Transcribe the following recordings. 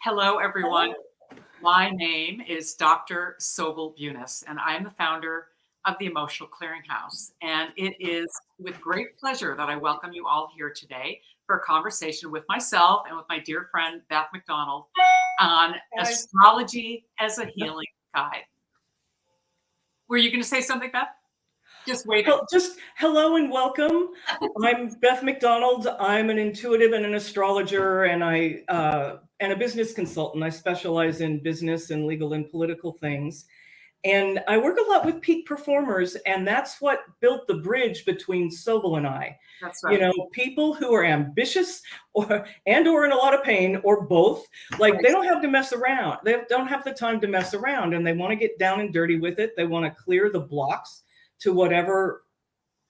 Hello, everyone. Hello. My name is Dr. Sobyl Bunis, and I am the founder of the Emotional Clearinghouse. And it is with great pleasure that I welcome you all here today for a conversation with myself and with my dear friend, Beth McDonald, on Hi. astrology as a healing guide. Were you going to say something, Beth? Just waiting. Just hello and welcome. I'm Beth McDonald. I'm an intuitive and an astrologer, and and a business consultant. I specialize in business and legal and political things. And I work a lot with peak performers, and that's what built the bridge between Sobyl and I. That's You right. know, people who are ambitious or in a lot of pain, or both. Like, Right. they don't have to mess around. They don't have the time to mess around, and they want to get down and dirty with it. They want to clear the blocks to whatever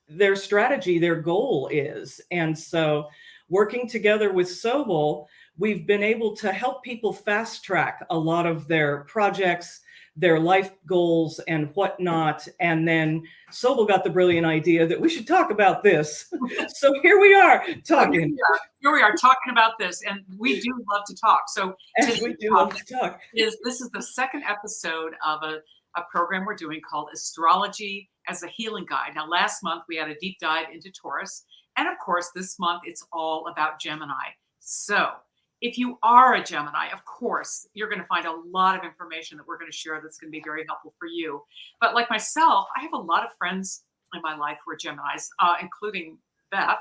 their strategy, their goal is. And so, working together with Sobyl, we've been able to help people fast track a lot of their projects, their life goals and whatnot. And then Sobyl got the brilliant idea that we should talk about this. So here we are talking. Here we are talking about this, and we do love to talk. So As we do love to talk. this is the second episode of a program we're doing called Astrology as a Healing Guide. Now, last month we had a deep dive into Taurus, and of course, this month it's all about Gemini. So, if you are a Gemini, of course, you're going to find a lot of information that we're going to share that's going to be very helpful for you. But like myself, I have a lot of friends in my life who are Geminis, including Beth.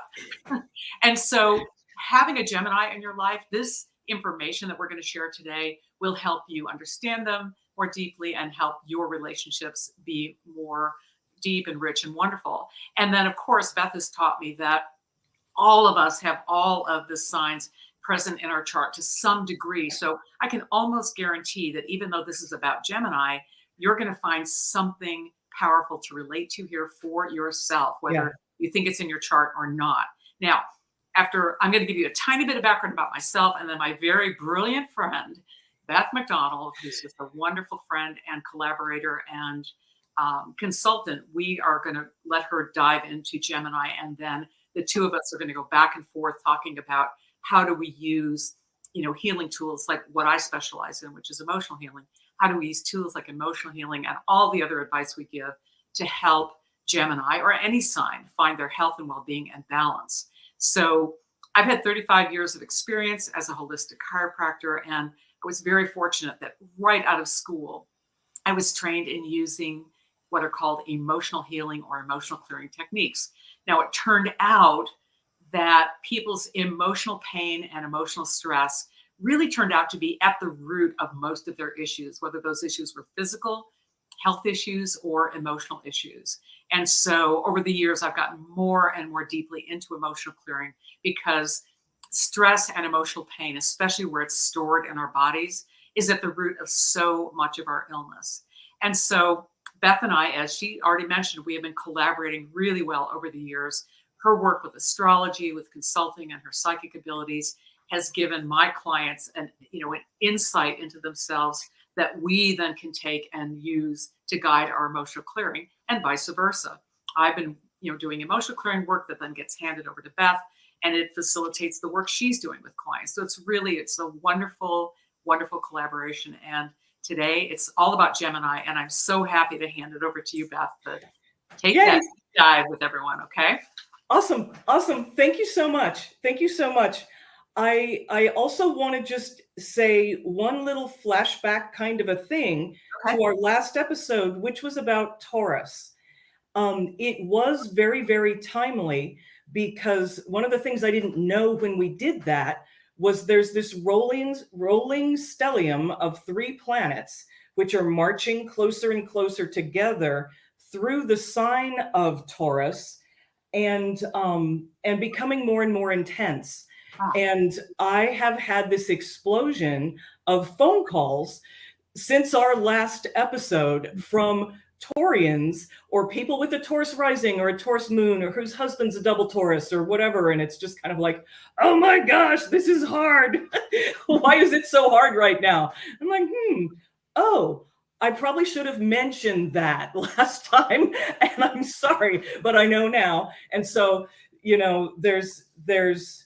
And so, having a Gemini in your life, this information that we're going to share today will help you understand them more deeply and help your relationships be more deep and rich and wonderful. And then, of course, Beth has taught me that all of us have all of the signs present in our chart to some degree. So I can almost guarantee that even though this is about Gemini, you're going to find something powerful to relate to here for yourself, whether Yeah. you think it's in your chart or not. Now, after I'm going to give you a tiny bit of background about myself and then my very brilliant friend, Beth McDonald, who's just a wonderful friend and collaborator and consultant. We are going to let her dive into Gemini, and then the two of us are going to go back and forth talking about how do we use, healing tools like what I specialize in, which is emotional healing. How do we use tools like emotional healing and all the other advice we give to help Gemini or any sign find their health and well-being and balance? So I've had 35 years of experience as a holistic chiropractor, and I was very fortunate that right out of school, I was trained in using what are called emotional healing or emotional clearing techniques. Now, it turned out that people's emotional pain and emotional stress really turned out to be at the root of most of their issues, whether those issues were physical, health issues, or emotional issues. And so over the years, I've gotten more and more deeply into emotional clearing because stress and emotional pain, especially where it's stored in our bodies, is at the root of so much of our illness. And so Beth and I, as she already mentioned, we have been collaborating really well over the years. Her work with astrology, with consulting, and her psychic abilities has given my clients an insight into themselves that we then can take and use to guide our emotional clearing, and vice versa. I've been doing emotional clearing work that then gets handed over to Beth, and it facilitates the work she's doing with clients. So it's a wonderful, wonderful collaboration. And today it's all about Gemini, and I'm so happy to hand it over to you, Beth, to take that dive with everyone. Okay. Awesome. Thank you so much. I also want to just say one little flashback kind of a thing to our last episode, which was about Taurus. It was very, very timely because one of the things I didn't know when we did that was there's this rolling stellium of 3 planets, which are marching closer and closer together through the sign of Taurus and becoming more and more intense. And I have had this explosion of phone calls since our last episode from Taurians or people with a Taurus rising or a Taurus moon or whose husband's a double Taurus or whatever. And it's just kind of like, oh my gosh, this is hard. Why is it so hard right now? I'm like, oh, I probably should have mentioned that last time, and I'm sorry, but I know now. And so, there's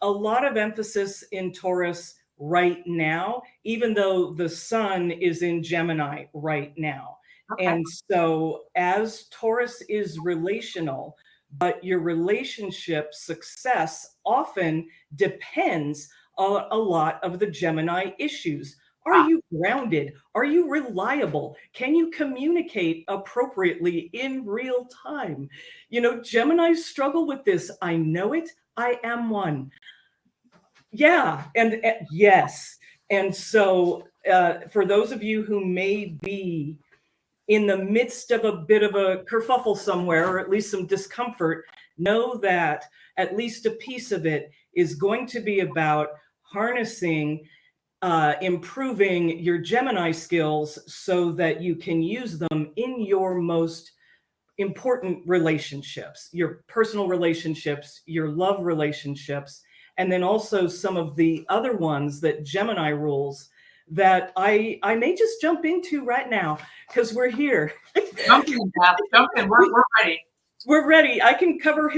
a lot of emphasis in Taurus right now, even though the sun is in Gemini right now. Okay. And so as Taurus is relational, but your relationship success often depends on a lot of the Gemini issues. Are you grounded? Are you reliable? Can you communicate appropriately in real time? You know, Geminis struggle with this. I know it. I am one. Yeah. And yes. And so for those of you who may be in the midst of a bit of a kerfuffle somewhere, or at least some discomfort, know that at least a piece of it is going to be about harnessing, improving your Gemini skills so that you can use them in your most important relationships, your personal relationships, your love relationships, and then also some of the other ones that Gemini rules that I may just jump into right now because we're here. Jump in, Beth. Jump in. We're ready. We're ready. I can cover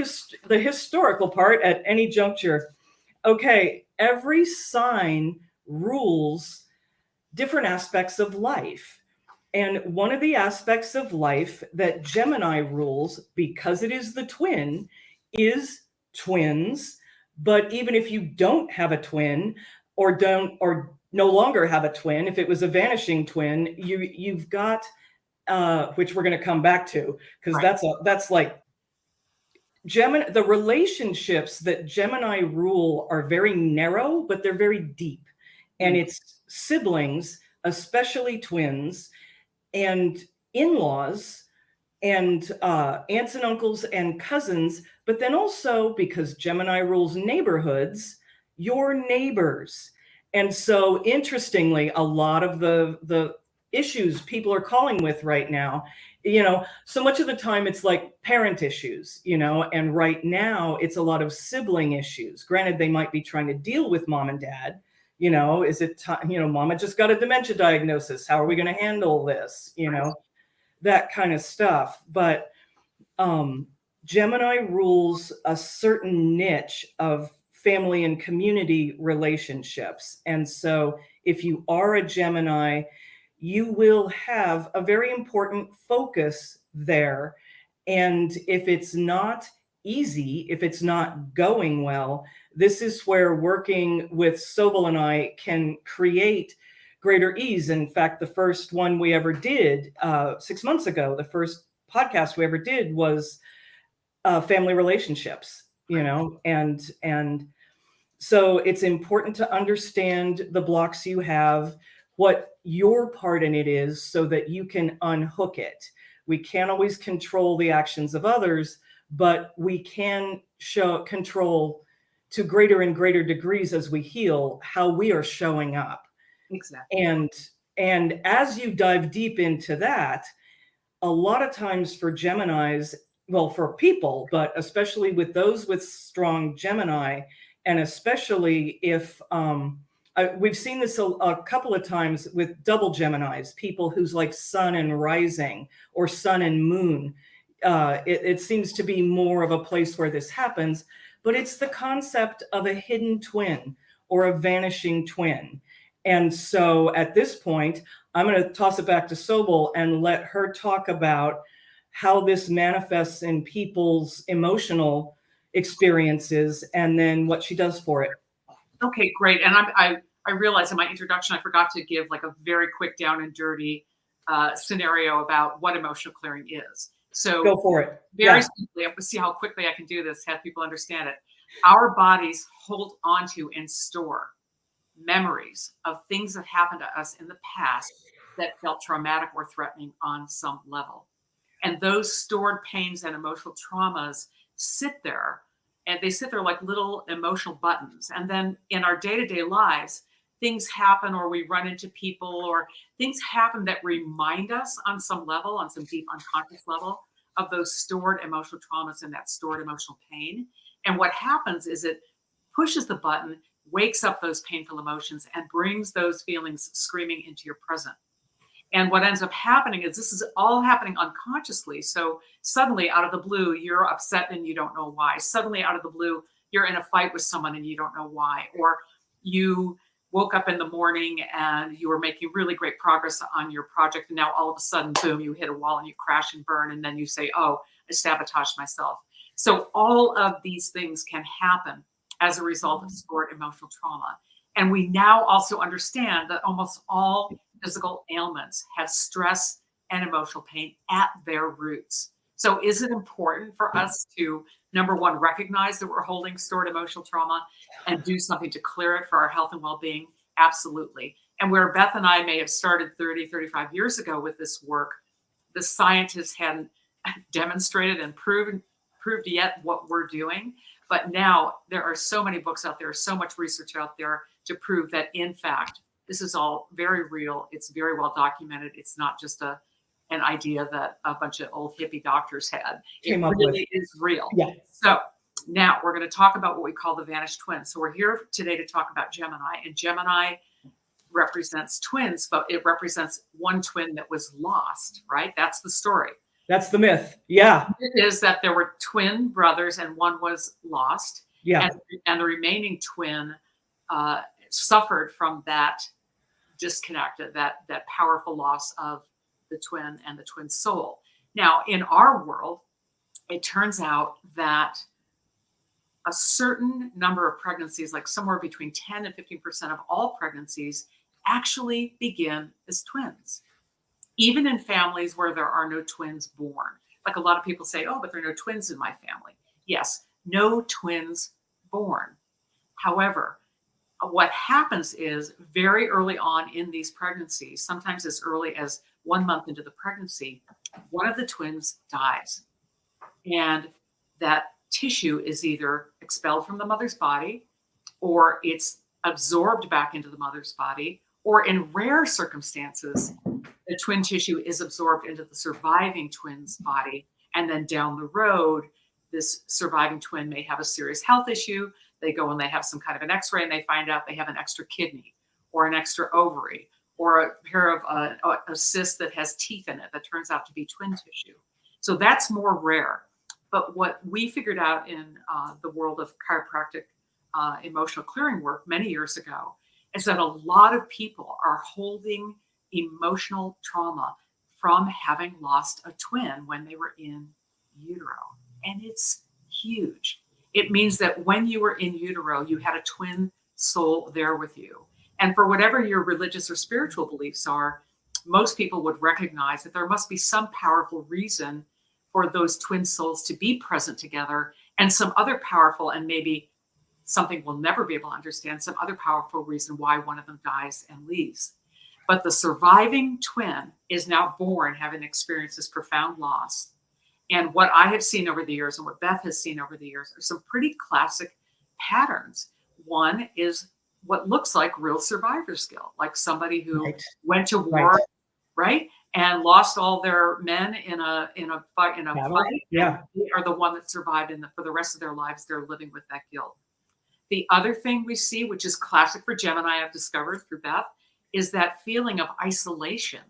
the historical part at any juncture. Okay, every sign rules different aspects of life. And one of the aspects of life that Gemini rules, because it is the twin, is twins. But even if you don't have a twin or no longer have a twin, if it was a vanishing twin, you've got which we're going to come back to, because that's like Gemini. The relationships that Gemini rule are very narrow, but they're very deep. And it's siblings, especially twins, and in-laws, and aunts and uncles and cousins, but then also, because Gemini rules neighborhoods, your neighbors. And so interestingly, a lot of the issues people are calling with right now, you know, so much of the time it's like parent issues, you know, and right now it's a lot of sibling issues. Granted, they might be trying to deal with mom and dad. You know, is it time, you know, mama just got a dementia diagnosis. How are we going to handle this? You know, that kind of stuff. But Gemini rules a certain niche of family and community relationships. And so if you are a Gemini, you will have a very important focus there. And if it's not easy, if it's not going well, this is where working with Sobyl and I can create greater ease. In fact, the first one we ever did 6 months ago, the first podcast we ever did was family relationships, you know, and so it's important to understand the blocks you have, what your part in it is, so that you can unhook it. We can't always control the actions of others, but we can show control to greater and greater degrees as we heal how we are showing up. Exactly. And as you dive deep into that, a lot of times for Geminis, well, for people, but especially with those with strong Gemini, and especially if we've seen this a couple of times with double Geminis, people who's like sun and rising or sun and moon. It seems to be more of a place where this happens, but it's the concept of a hidden twin or a vanishing twin. And so at this point, I'm going to toss it back to Sobyl and let her talk about how this manifests in people's emotional experiences and then what she does for it. Okay, great. And I realized in my introduction, I forgot to give like a very quick down and dirty scenario about what emotional clearing is. So go for it. Very simply, let's see how quickly I can do this, have people understand it. Our bodies hold onto and store memories of things that happened to us in the past that felt traumatic or threatening on some level. And those stored pains and emotional traumas sit there, and they sit there like little emotional buttons. And then in our day-to-day lives, things happen, or we run into people, or things happen that remind us on some level, on some deep unconscious level, of those stored emotional traumas and that stored emotional pain. And what happens is it pushes the button, wakes up those painful emotions, and brings those feelings screaming into your present. And what ends up happening is this is all happening unconsciously. So suddenly out of the blue, you're upset and you don't know why. Suddenly out of the blue, you're in a fight with someone and you don't know why. Or you woke up in the morning and you were making really great progress on your project. And now all of a sudden, boom, you hit a wall and you crash and burn. And then you say, oh, I sabotaged myself. So all of these things can happen as a result of stored emotional trauma. And we now also understand that almost all physical ailments have stress and emotional pain at their roots. So is it important for us to, number one, recognize that we're holding stored emotional trauma and do something to clear it for our health and well-being? Absolutely. And where Beth and I may have started 30, 35 years ago with this work, the scientists hadn't demonstrated and proved yet what we're doing. But now there are so many books out there, so much research out there to prove that, in fact, this is all very real. It's very well documented. It's not just an idea that a bunch of old hippie doctors had. It really is real. Yeah. So now we're going to talk about what we call the vanished twins. So we're here today to talk about Gemini, and Gemini represents twins, but it represents one twin that was lost, right? That's the story. That's the myth. Yeah. It is that there were twin brothers and one was lost. Yeah. And the remaining twin suffered from that disconnect, that powerful loss of the twin and the twin soul. Now, in our world, it turns out that a certain number of pregnancies, like somewhere between 10 and 15% of all pregnancies, actually begin as twins, even in families where there are no twins born. Like a lot of people say, oh, but there are no twins in my family. Yes, no twins born. However, what happens is very early on in these pregnancies, sometimes as early as 1 month into the pregnancy, one of the twins dies. And that tissue is either expelled from the mother's body, or it's absorbed back into the mother's body, or in rare circumstances, the twin tissue is absorbed into the surviving twin's body. And then down the road, this surviving twin may have a serious health issue. They go and they have some kind of an x-ray and they find out they have an extra kidney or an extra ovary or a pair of a cyst that has teeth in it that turns out to be twin tissue. So that's more rare. But what we figured out in the world of chiropractic emotional clearing work many years ago is that a lot of people are holding emotional trauma from having lost a twin when they were in utero. And it's huge. It means that when you were in utero, you had a twin soul there with you. And for whatever your religious or spiritual beliefs are, most people would recognize that there must be some powerful reason for those twin souls to be present together, and some other powerful, and maybe something we'll never be able to understand, some other powerful reason why one of them dies and leaves. But the surviving twin is now born having experienced this profound loss. And what I have seen over the years and what Beth has seen over the years are some pretty classic patterns. One is what looks like real survivor skill, like somebody who went to war, right? And lost all their men in a fight. Yeah. They are the one that survived, and for the rest of their lives, they're living with that guilt. The other thing we see, which is classic for Gemini, I've discovered through Beth, is that feeling of isolation.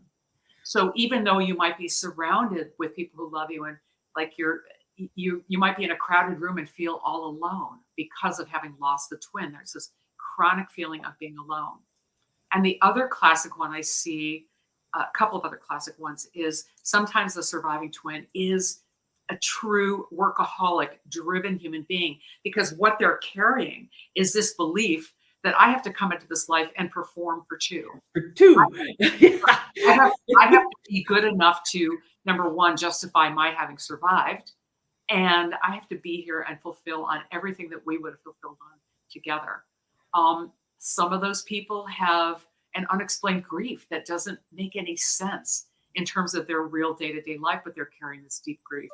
So even though you might be surrounded with people who love you, and like you might be in a crowded room and feel all alone because of having lost the twin. There's this chronic feeling of being alone. And the other classic one I see, a couple of other classic ones, is sometimes the surviving twin is a true workaholic driven human being, because what they're carrying is this belief that I have to come into this life and perform for two. I have to be good enough to, number one, justify my having survived. And I have to be here and fulfill on everything that we would have fulfilled on together. Some of those people have an unexplained grief that doesn't make any sense in terms of their real day-to-day life, but they're carrying this deep grief.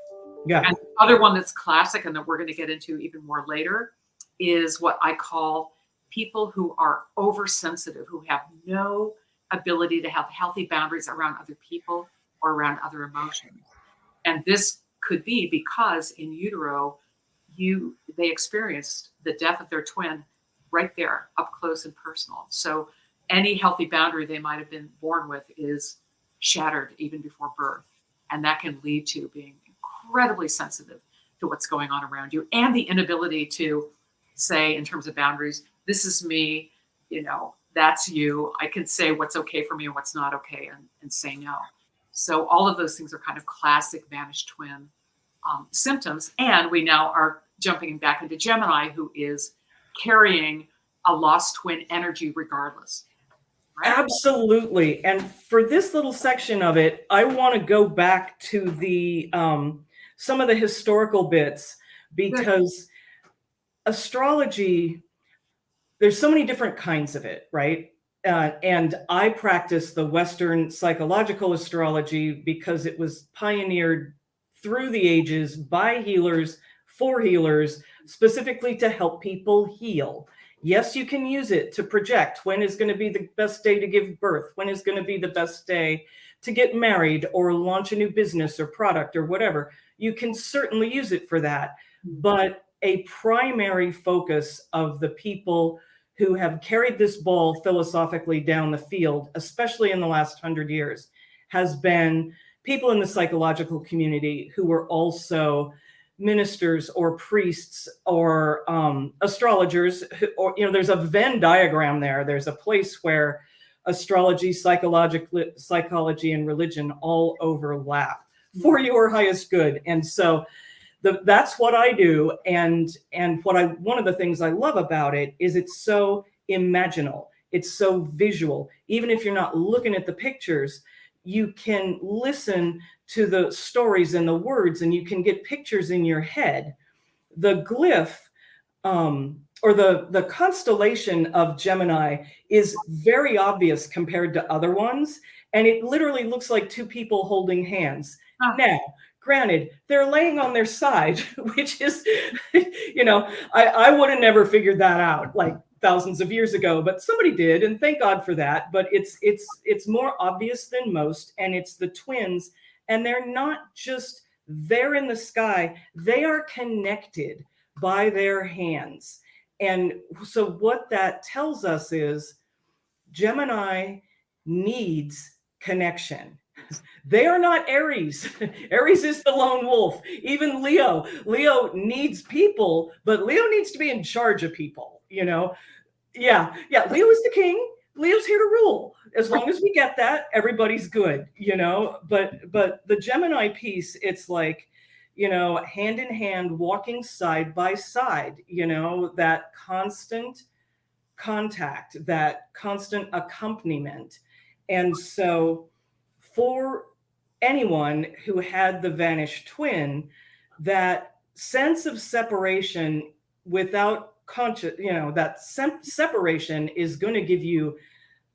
Yeah. And the other one that's classic and that we're going to get into even more later is what I call people who are oversensitive, who have no ability to have healthy boundaries around other people or around other emotions. And this could be because in utero, they experienced the death of their twin right there, up close and personal. So any healthy boundary they might have been born with is shattered even before birth. And that can lead to being incredibly sensitive to what's going on around you, and the inability to say, in terms of boundaries, this is me, that's you. I can say what's okay for me and what's not okay, and say no. So all of those things are kind of classic vanished twin symptoms. And we now are jumping back into Gemini, who is carrying a lost twin energy regardless. Right? Absolutely. And for this little section of it, I want to go back to the some of the historical bits, because astrology, there's so many different kinds of it, right? And I practice the Western psychological astrology because it was pioneered through the ages by healers for healers, specifically to help people heal. Yes, you can use it to project when is going to be the best day to give birth, when is going to be the best day to get married or launch a new business or product or whatever. You can certainly use it for that. But a primary focus of the people who have carried this ball philosophically down the field, especially in the last 100 years, has been people in the psychological community who were also ministers or priests or astrologers, or, you know, there's a Venn diagram there. There's a place where astrology, psychology, and religion all overlap for your highest good. And so that's what I do. And one of the things I love about it is it's so imaginal. It's so visual. Even if you're not looking at the pictures, you can listen to the stories and the words, and you can get pictures in your head. The glyph, or the constellation of Gemini, is very obvious compared to other ones. And it literally looks like two people holding hands. Now, granted, they're laying on their side, which is, you know, I would have never figured that out like thousands of years ago, but somebody did, and thank God for that. But it's more obvious than most, and it's the twins, and they're not just there in the sky, they are connected by their hands. And so what that tells us is Gemini needs connection. They are not Aries. Aries is the lone wolf. Even Leo needs people, but Leo needs to be in charge of people, you know? Yeah. Leo is the king. Leo's here to rule. As long as we get that, everybody's good, you know? But the Gemini piece, it's like, you know, hand in hand, walking side by side, you know, that constant contact, that constant accompaniment. And so for anyone who had the vanished twin, that sense of separation without conscious, you know, that separation is going to give you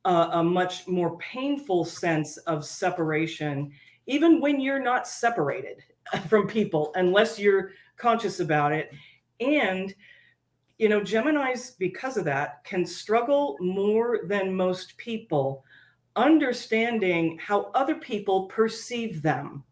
a much more painful sense of separation, even when you're not separated from people, unless you're conscious about it. And you know, Geminis, because of that, can struggle more than most people understanding how other people perceive them.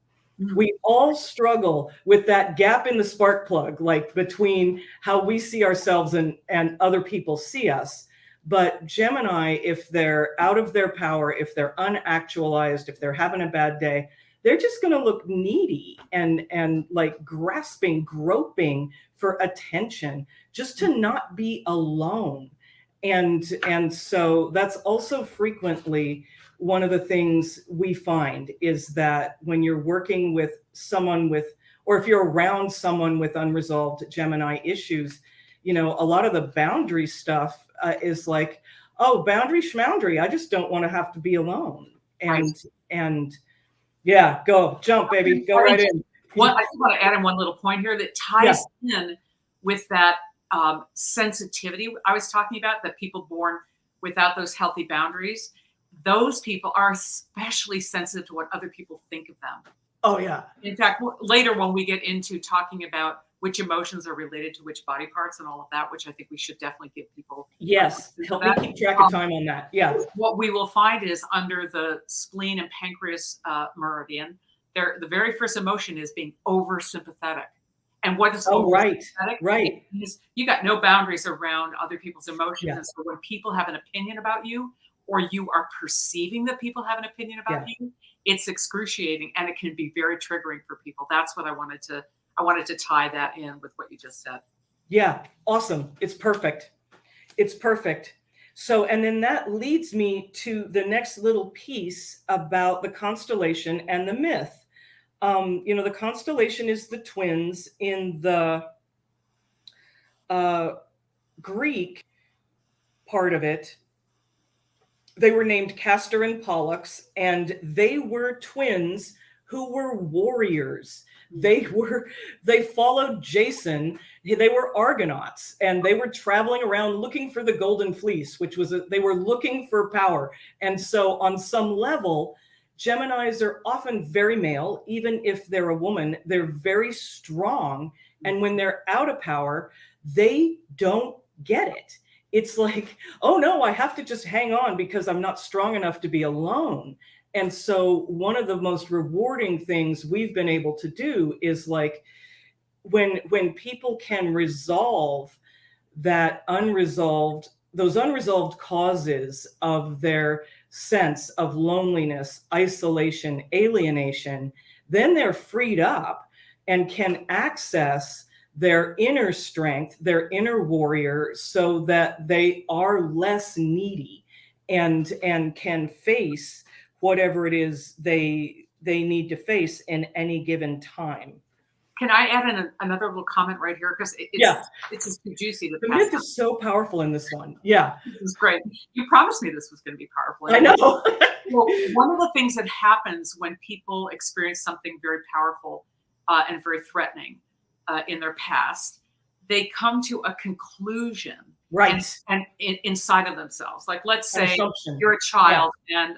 We all struggle with that gap in the spark plug, like between how we see ourselves and other people see us. But Gemini, if they're out of their power, if they're unactualized, if they're having a bad day, they're just going to look needy and like grasping, groping for attention, just to not be alone. And so that's also frequently one of the things we find is that when you're working with someone with, or if you're around someone with unresolved Gemini issues, you know, a lot of the boundary stuff is like, oh, boundary schmoundry. I just don't want to have to be alone. And yeah, jump, baby, go right in. I just want to add in one little point here that ties in with that sensitivity I was talking about, that people born without those healthy boundaries, those people are especially sensitive to what other people think of them. Oh, yeah. In fact, later when we get into talking about which emotions are related to which body parts and all of that, which I think we should definitely give people. Yes, help me keep track of time on that. Yeah. What we will find is under the spleen and pancreas meridian, the very first emotion is being oversympathetic. And what is oversympathetic? Right. You got no boundaries around other people's emotions. Yeah. And so when people have an opinion about you, or you are perceiving that people have an opinion about you, it's excruciating, and it can be very triggering for people. That's what I wanted to tie that in with what you just said. Yeah, awesome. It's perfect. It's perfect. So, and then that leads me to the next little piece about the constellation and the myth. The constellation is the twins. In the Greek part of it, they were named Castor and Pollux, and they were twins who were warriors. They followed Jason. They were Argonauts, and they were traveling around looking for the golden fleece, which was they were looking for power. And so on some level, Geminis are often very male. Even if they're a woman, they're very strong. And when they're out of power, they don't get it. It's like, oh no, I have to just hang on because I'm not strong enough to be alone. And so one of the most rewarding things we've been able to do is like when people can resolve those unresolved causes of their sense of loneliness, isolation, alienation, then they're freed up and can access their inner strength, their inner warrior, so that they are less needy and can face whatever it is they need to face in any given time. Can I add in another little comment right here? Because it's just too juicy. The myth is so powerful in this one. Yeah. This is great. You promised me this was going to be powerful. I know. Well, one of the things that happens when people experience something very powerful and very threatening in their past, they come to a conclusion, right? And inside of themselves, like let's say you're a child and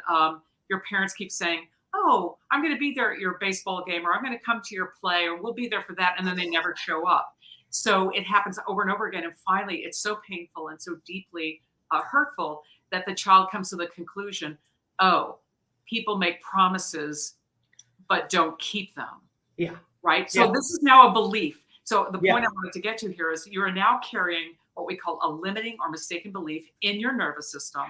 your parents keep saying, "Oh, I'm going to be there at your baseball game, or I'm going to come to your play, or we'll be there for that," and then they never show up. So it happens over and over again, and finally, it's so painful and so deeply hurtful that the child comes to the conclusion, "Oh, people make promises, but don't keep them." Yeah. Right. So this is now a belief. So the point I wanted to get to here is you are now carrying what we call a limiting or mistaken belief in your nervous system.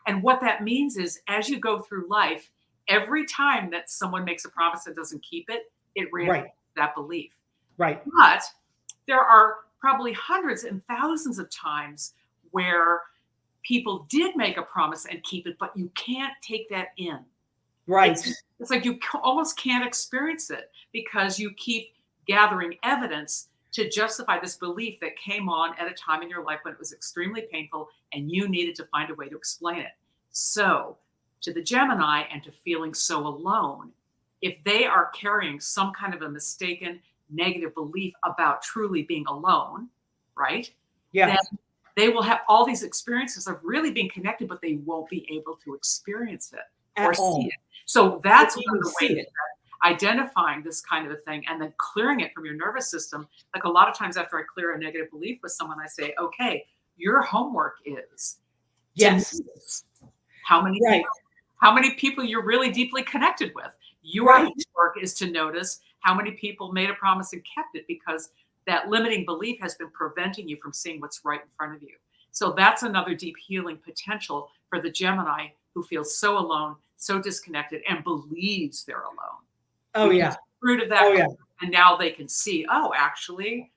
And what that means is as you go through life, every time that someone makes a promise and doesn't keep it, it reinforces that belief. Right. But there are probably hundreds and thousands of times where people did make a promise and keep it, but you can't take that in. Right. It's like you almost can't experience it because you keep gathering evidence to justify this belief that came on at a time in your life when it was extremely painful and you needed to find a way to explain it. So to the Gemini and to feeling so alone, if they are carrying some kind of a mistaken negative belief about truly being alone, right? Yeah. Then they will have all these experiences of really being connected, but they won't be able to experience it or see it. So that's one of the ways that identifying this kind of a thing and then clearing it from your nervous system. Like a lot of times after I clear a negative belief with someone, I say, okay, your homework is how many people you're really deeply connected with. Your homework is to notice how many people made a promise and kept it, because that limiting belief has been preventing you from seeing what's right in front of you. So that's another deep healing potential for the Gemini who feels so alone, so disconnected, and believes they're alone. Oh, yeah. Root of that. And now they can see, oh, actually,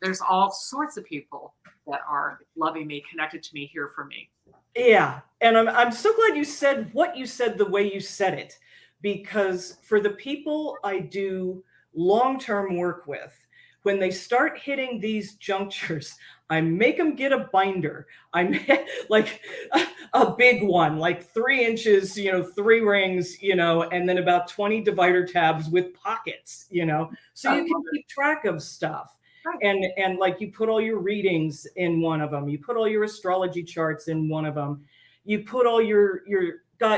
there's all sorts of people that are loving me, connected to me, here for me. Yeah. And I'm so glad you said what you said the way you said it, because for the people I do long-term work with, when they start hitting these junctures, I make them get a binder. I like a big one, like 3 inches, 3 rings, and then about 20 divider tabs with pockets, so you can keep track of stuff. Right. And like you put all your readings in one of them, you put all your astrology charts in one of them, you put all your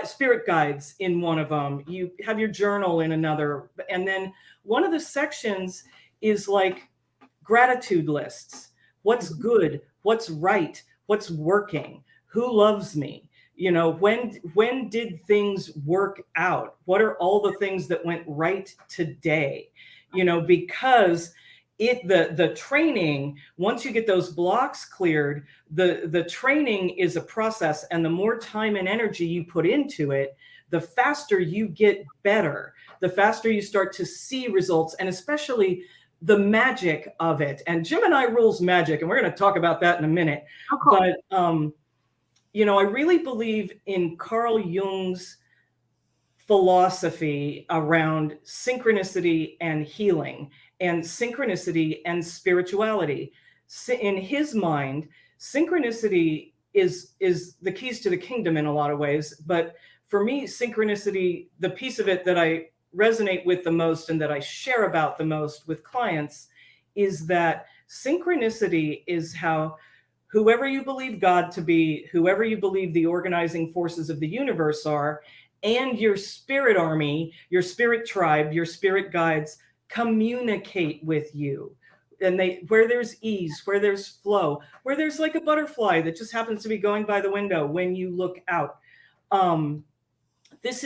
spirit guides in one of them, you have your journal in another, and then one of the sections is like gratitude lists. What's good? What's right? What's working? Who loves me? When did things work out? What are all the things that went right today? Because the training, once you get those blocks cleared, the training is a process, and the more time and energy you put into it, the faster you get better, the faster you start to see results, and especially the magic of it. And Gemini rules magic, and we're going to talk about that in a minute. Okay. But you know, I really believe in Carl Jung's philosophy around synchronicity and healing, and synchronicity and spirituality. In his mind, synchronicity is the keys to the kingdom in a lot of ways. But for me, synchronicity, the piece of it that I resonate with the most and that I share about the most with clients, is that synchronicity is how whoever you believe God to be, whoever you believe the organizing forces of the universe are, and your spirit army, your spirit tribe, your spirit guides communicate with you. And where there's ease, where there's flow, where there's like a butterfly that just happens to be going by the window when you look out. This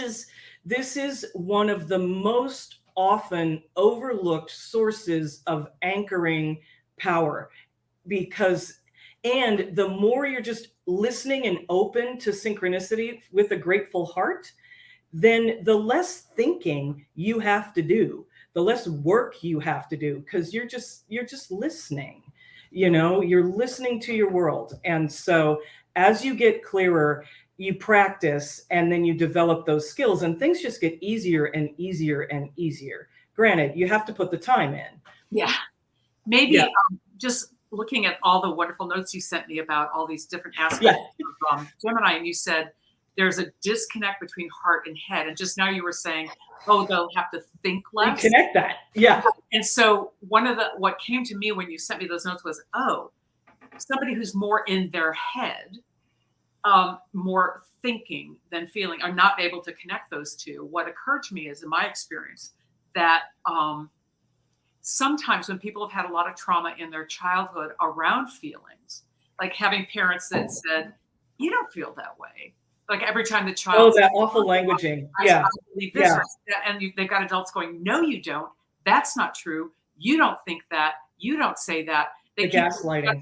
is one of the most often overlooked sources of anchoring power, because and the more you're just listening and open to synchronicity with a grateful heart, then the less thinking you have to do, the less work you have to do, because you're just listening. You know, you're listening to your world. And so as you get clearer, you practice, and then you develop those skills, and things just get easier and easier and easier. Granted, you have to put the time in. Yeah. Maybe just looking at all the wonderful notes you sent me about all these different aspects of Gemini, and you said there's a disconnect between heart and head. And just now you were saying, oh, they'll have to think less. You connect that. Yeah. And so what came to me when you sent me those notes was, oh, somebody who's more in their head, more thinking than feeling, are not able to connect those two. What occurred to me is, in my experience, that sometimes when people have had a lot of trauma in their childhood around feelings, like having parents that said, you don't feel that way. Like every time the child that awful languaging. I believe this, and they've got adults going, no, you don't. That's not true. You don't think that. You don't say that. The gaslighting.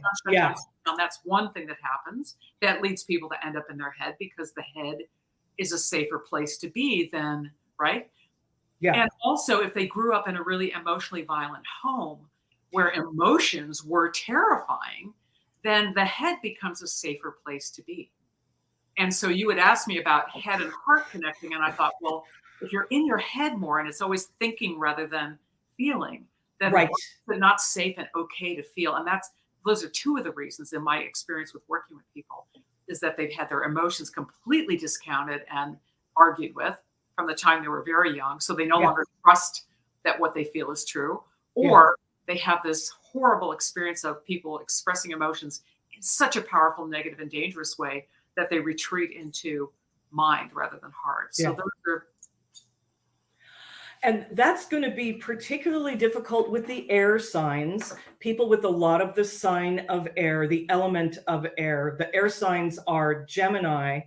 And that's one thing that happens that leads people to end up in their head, because the head is a safer place to be than, right? Yeah. And also, if they grew up in a really emotionally violent home where emotions were terrifying, then the head becomes a safer place to be. And so you would ask me about head and heart connecting, and I thought, well, if you're in your head more and it's always thinking rather than feeling, then it's not safe and okay to feel. And those are two of the reasons, in my experience with working with people, is that they've had their emotions completely discounted and argued with from the time they were very young. So they no longer trust that what they feel is true, or they have this horrible experience of people expressing emotions in such a powerful, negative, and dangerous way that they retreat into mind rather than heart. So those are. And that's going to be particularly difficult with the air signs, people with a lot of the sign of air, the element of air. The air signs are Gemini,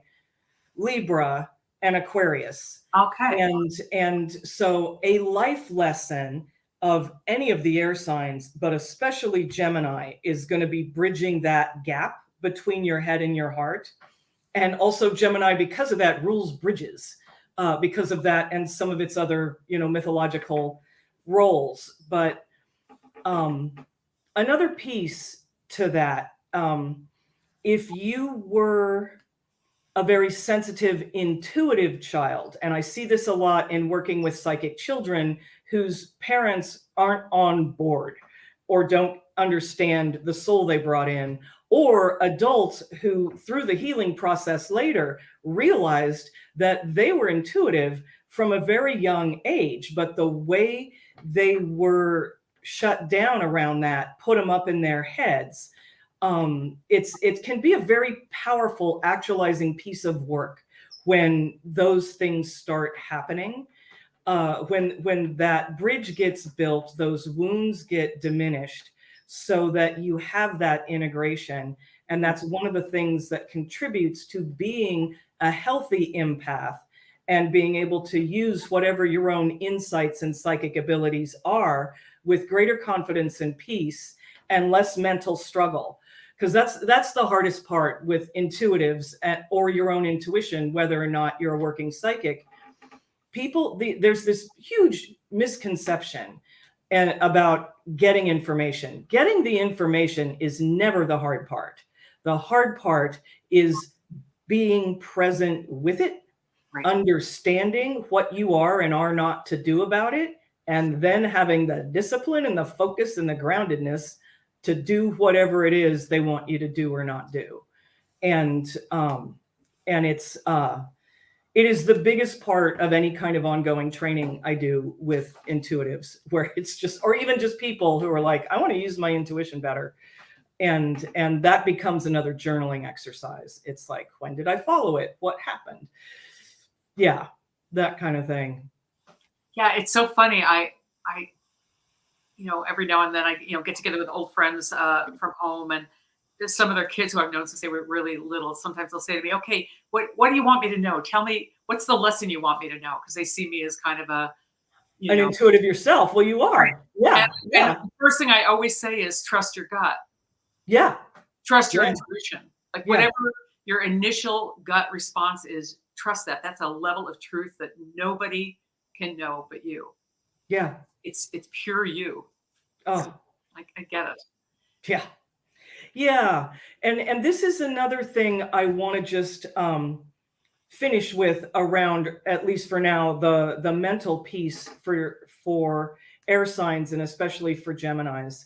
Libra, and Aquarius. Okay. And so a life lesson of any of the air signs, but especially Gemini, is going to be bridging that gap between your head and your heart. And also Gemini, because of that, rules bridges. Because of that and some of its other, mythological roles. But another piece to that, if you were a very sensitive, intuitive child, and I see this a lot in working with psychic children whose parents aren't on board or don't understand the soul they brought in, or adults who, through the healing process later, realized that they were intuitive from a very young age, but the way they were shut down around that put them up in their heads. It can be a very powerful actualizing piece of work when those things start happening. When that bridge gets built, those wounds get diminished, so that you have that integration. And that's one of the things that contributes to being a healthy empath and being able to use whatever your own insights and psychic abilities are with greater confidence and peace and less mental struggle. Because that's the hardest part with intuitives or your own intuition, whether or not you're a working psychic. There's this huge misconception about getting information. Getting the information is never the hard part. The hard part is being present with it, Right. understanding what you are and are not to do about it, and then having the discipline and the focus and the groundedness to do whatever it is they want you to do or not do. And it is the biggest part of any kind of ongoing training I do with intuitives, where it's just, or even just people who are like, I want to use my intuition better. And that becomes another journaling exercise. It's like, when did I follow it? What happened? Yeah, that kind of thing. Yeah, it's so funny. I every now and then I, get together with old friends from home, and there's some of their kids who I've known since they were really little. Sometimes they'll say to me, "Okay, what do you want me to know? Tell me, what's the lesson you want me to know?" Because they see me as kind of a, An intuitive yourself. Well, you right. are. Yeah, And yeah, the first thing I always say is trust your gut, yeah, trust your yeah, intuition. Like yeah, whatever your initial gut response is, trust that. That's a level of truth that nobody can know but you. yeah. It's pure you. So, Oh, like I get it. yeah. Yeah. And this is another thing I want to just finish with around, at least for now, the mental piece for air signs, and especially for Geminis.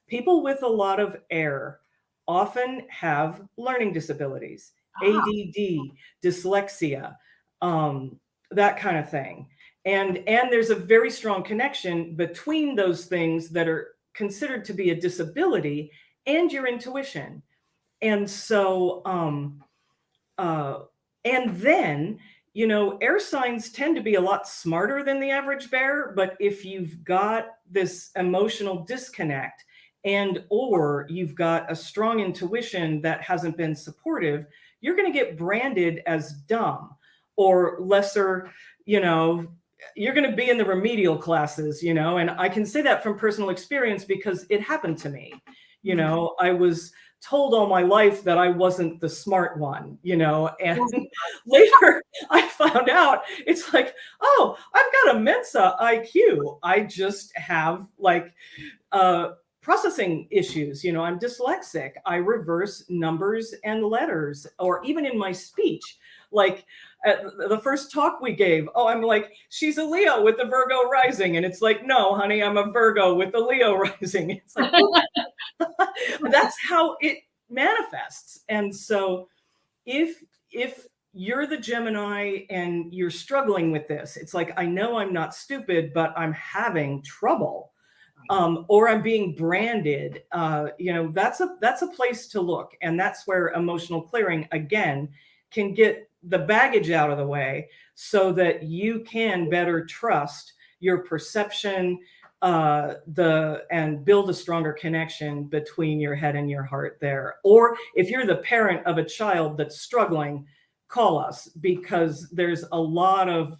People with a lot of air often have learning disabilities, Ah, ADD, dyslexia, that kind of thing. And there's a very strong connection between those things that are considered to be a disability and your intuition. And so uh and then, air signs tend to be a lot smarter than the average bear, but if you've got this emotional disconnect and or you've got a strong intuition that hasn't been supportive, you're going to get branded as dumb or lesser, you know you're going to be in the remedial classes, and I can say that from personal experience because it happened to me. I was told all my life that I wasn't the smart one, and later I found out it's like, oh, I've got a Mensa IQ. I just have like processing issues. I'm dyslexic. I reverse numbers and letters, or even in my speech. Like at the first talk we gave, oh, I'm like, she's a Leo with a Virgo rising. And it's like, no, honey, I'm a Virgo with a Leo rising. It's like, that's how it manifests. And so if you're the Gemini and you're struggling with this, it's like, I know I'm not stupid, but I'm having trouble. Or I'm being branded. That's a place to look. And that's where emotional clearing, again, can get the baggage out of the way so that you can better trust your perception, and build a stronger connection between your head and your heart there. Or if you're the parent of a child that's struggling, call us, because there's a lot of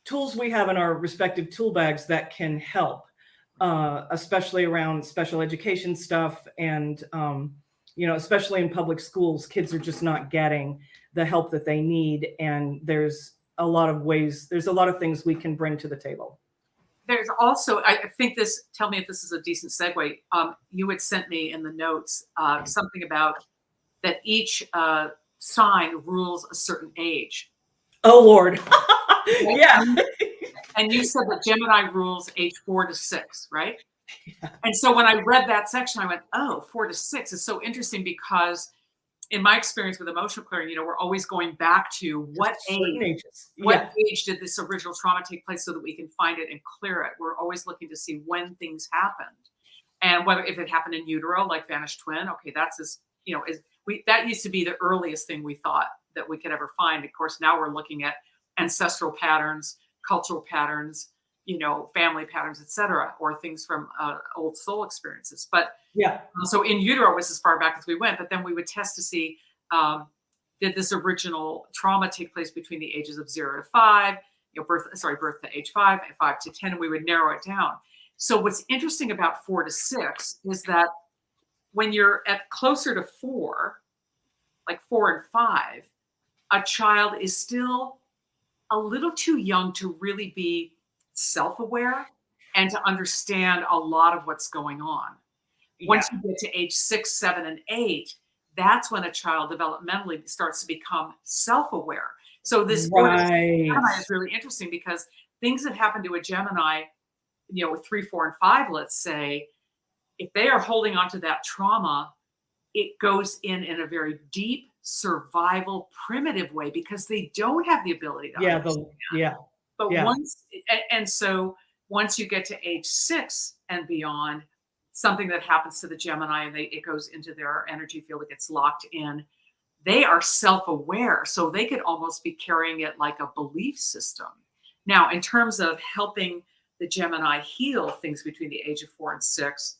tools we have in our respective tool bags that can help, especially around special education stuff. And, especially in public schools, kids are just not getting the help that they need. And there's a lot of things we can bring to the table. there's also, I think this, tell me if this is a decent segue. You had sent me in the notes something about that each sign rules a certain age. Oh, Lord. Right? Yeah. And you said that Gemini rules age 4 to 6, right? And so when I read that section, I went, oh, 4 to 6 is so interesting because in my experience with emotional clearing, we're always going back to what age, Yeah. age did this original trauma take place so that we can find it and clear it. We're always looking to see when things happened. And whether if it happened in utero, like vanished twin, okay, that's that used to be the earliest thing we thought that we could ever find. Of course, now we're looking at ancestral patterns, cultural patterns, family patterns, etc., or things from old soul experiences. But Yeah. so in utero was as far back as we went, but then we would test to see did this original trauma take place between the ages of 0 to 5, birth to age 5, 5 to 10, and we would narrow it down. So what's interesting about 4 to 6 is that when you're at closer to 4, like 4 and 5, a child is still a little too young to really be self-aware and to understand a lot of what's going on. Yeah. Once you get to age 6, 7, and 8, that's when a child developmentally starts to become self-aware. So this Gemini Right. is really interesting because things that happen to a Gemini, with 3, 4, and 5, let's say, if they are holding on to that trauma, it goes in a very deep survival primitive way because they don't have the ability to Yeah, understand. But yeah, so once you get to age 6 and beyond, something that happens to the Gemini and it goes into their energy field, it gets locked in. They are self-aware, so they could almost be carrying it like a belief system. Now, in terms of helping the Gemini heal things between the age of 4 and 6,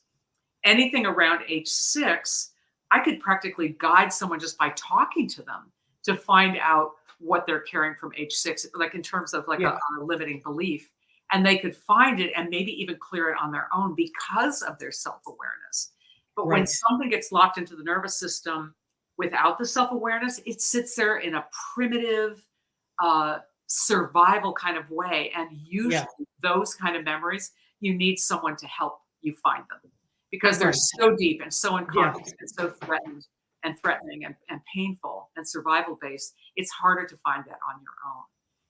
anything around age 6, I could practically guide someone just by talking to them to find out what they're carrying from age 6, like in terms of like yeah, a limiting belief. And they could find it and maybe even clear it on their own because of their self-awareness. But when right. something gets locked into the nervous system without the self-awareness, it sits there in a primitive survival kind of way. And Yeah, usually those kind of memories, you need someone to help you find them because they're right. so deep and so Yeah, unconscious and so threatening and painful and survival based. It's harder to find that on your own.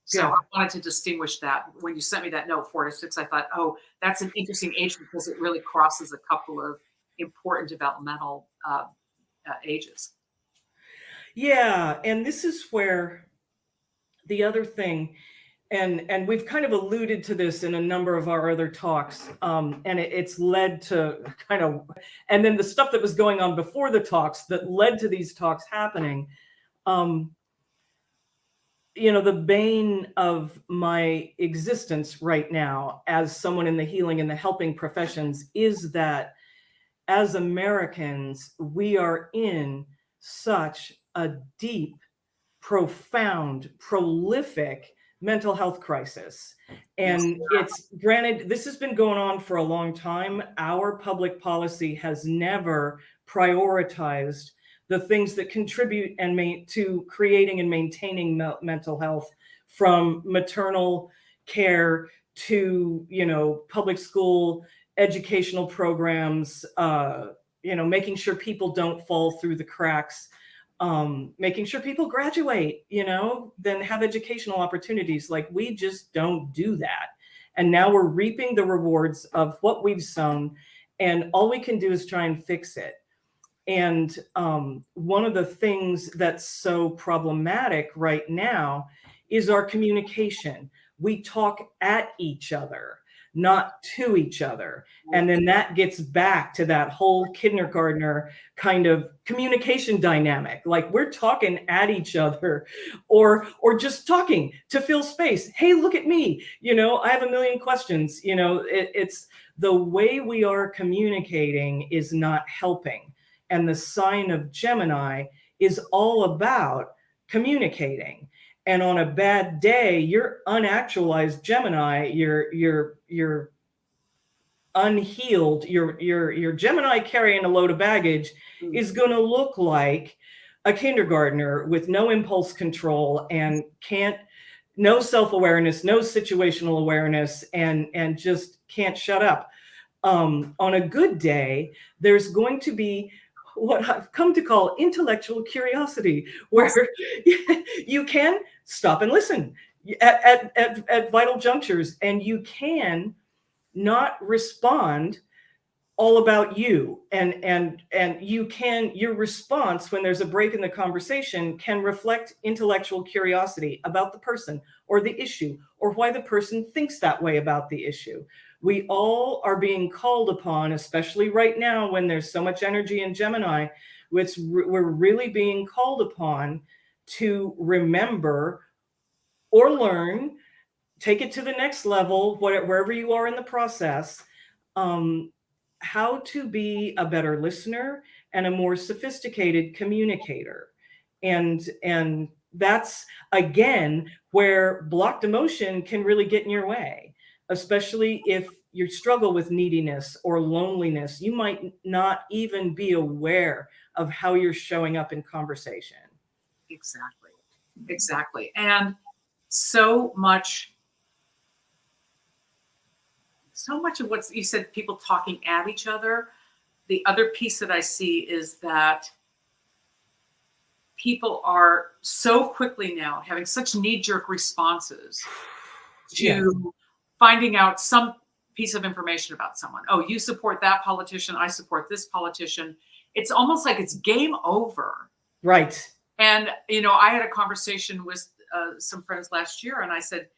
So yeah. I wanted to distinguish that. When you sent me that note, 4 to 6, I thought, oh, that's an interesting age because it really crosses a couple of important developmental ages. Yeah, and this is where the other thing, and we've kind of alluded to this in a number of our other talks, and it's led to kind of, and then the stuff that was going on before the talks that led to these talks happening. Um, the bane of my existence right now as someone in the healing and the helping professions is that as Americans, we are in such a deep, profound, prolific mental health crisis. Yes. And it's granted, this has been going on for a long time. Our public policy has never prioritized the things that contribute to creating and maintaining mental health, from maternal care to public school educational programs, making sure people don't fall through the cracks, making sure people graduate, then have educational opportunities. Like, we just don't do that. And now we're reaping the rewards of what we've sown, and all we can do is try and fix it. And one of the things that's so problematic right now is our communication. We talk at each other, not to each other. And then that gets back to that whole kindergartner kind of communication dynamic. Like, we're talking at each other, or just talking to fill space. Hey, look at me. I have a million questions. It's the way we are communicating is not helping. And the sign of Gemini is all about communicating. And on a bad day, you're unactualized Gemini, you're unhealed, your Gemini carrying a load of baggage is going to look like a kindergartner with no impulse control and no self-awareness, no situational awareness, and just can't shut up. On a good day, there's going to be what I've come to call intellectual curiosity, where you can stop and listen at vital junctures, and you can not respond all about you, and your response when there's a break in the conversation can reflect intellectual curiosity about the person or the issue, or why the person thinks that way about the issue. We all are being called upon, especially right now when there's so much energy in Gemini, which we're really being called upon to remember or learn, take it to the next level, wherever you are in the process, how to be a better listener and a more sophisticated communicator. And that's, again, where blocked emotion can really get in your way, especially if you struggle with neediness or loneliness. You might not even be aware of how you're showing up in conversation. Exactly. And so much of what you said, people talking at each other. The other piece that I see is that people are so quickly now having such knee-jerk responses Yes. to finding out some piece of information about someone. Oh, you support that politician, I support this politician. It's almost like it's game over. Right. And, I had a conversation with some friends last year, and I said,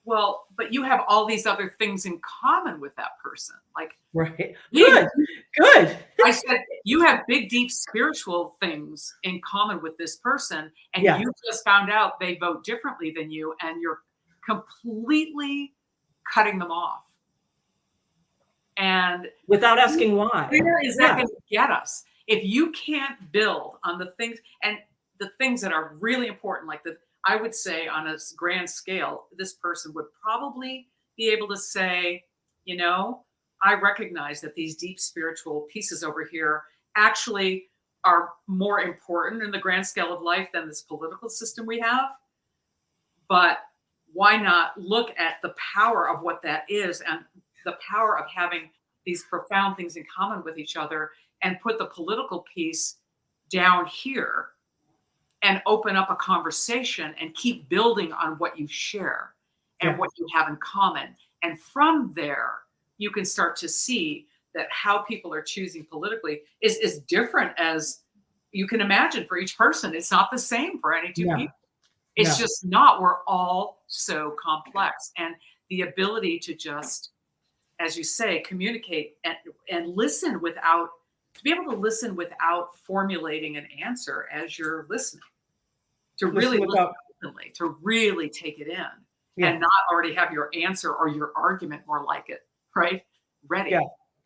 well, but you have all these other things in common with that person. Like, Right. big, Good. I said, you have big, deep spiritual things in common with this person, and Yeah. you just found out they vote differently than you, and you're completely cutting them off. And Without asking why. where is that Yeah. going to get us? If you can't build on the things and the things that are really important, like I would say on a grand scale, this person would probably be able to say, I recognize that these deep spiritual pieces over here actually are more important in the grand scale of life than this political system we have. But why not look at the power of what that is and the power of having these profound things in common with each other and put the political piece down here and open up a conversation and keep building on what you share and Yeah. what you have in common. And from there, you can start to see that how people are choosing politically is different as you can imagine for each person. It's not the same for any two No. people. It's No. just not. We're all so complex. And the ability to just, as you say, communicate and listen to be able to listen without formulating an answer as you're listening. To really listen openly, to really take it in and not already have your answer or your argument more like it, right? Ready. Yeah.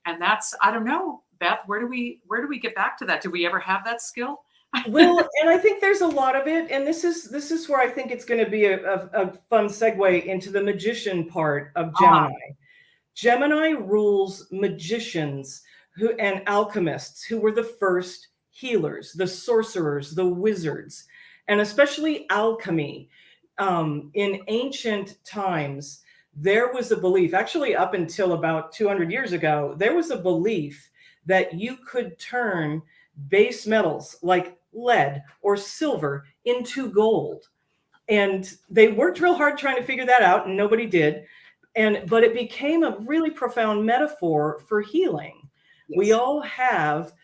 And that's, I don't know, Beth, where do we get back to that? Do we ever have that skill? Well, and I think there's a lot of it, and this is where I think it's going to be a fun segue into the magician part of Gemini. Gemini rules magicians and alchemists who were the first healers, the sorcerers, the wizards, and especially alchemy. In ancient times, there was a belief, actually up until about 200 years ago, there was a belief that you could turn base metals like lead or silver into gold. And they worked real hard trying to figure that out, and nobody did. But it became a really profound metaphor for healing. Yes. We all have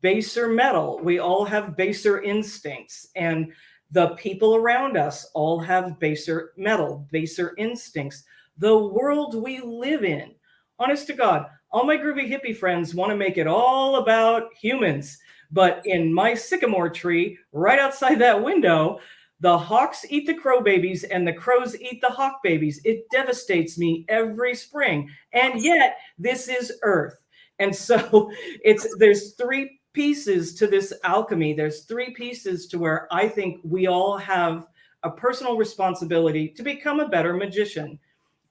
baser metal. We all have baser instincts. And the people around us all have baser metal, baser instincts. The world we live in, honest to God, all my groovy hippie friends want to make it all about humans. But in my sycamore tree, right outside that window, the hawks eat the crow babies and the crows eat the hawk babies. It devastates me every spring. And yet this is Earth. And so there's three pieces to this alchemy. There's three pieces to where I think we all have a personal responsibility to become a better magician.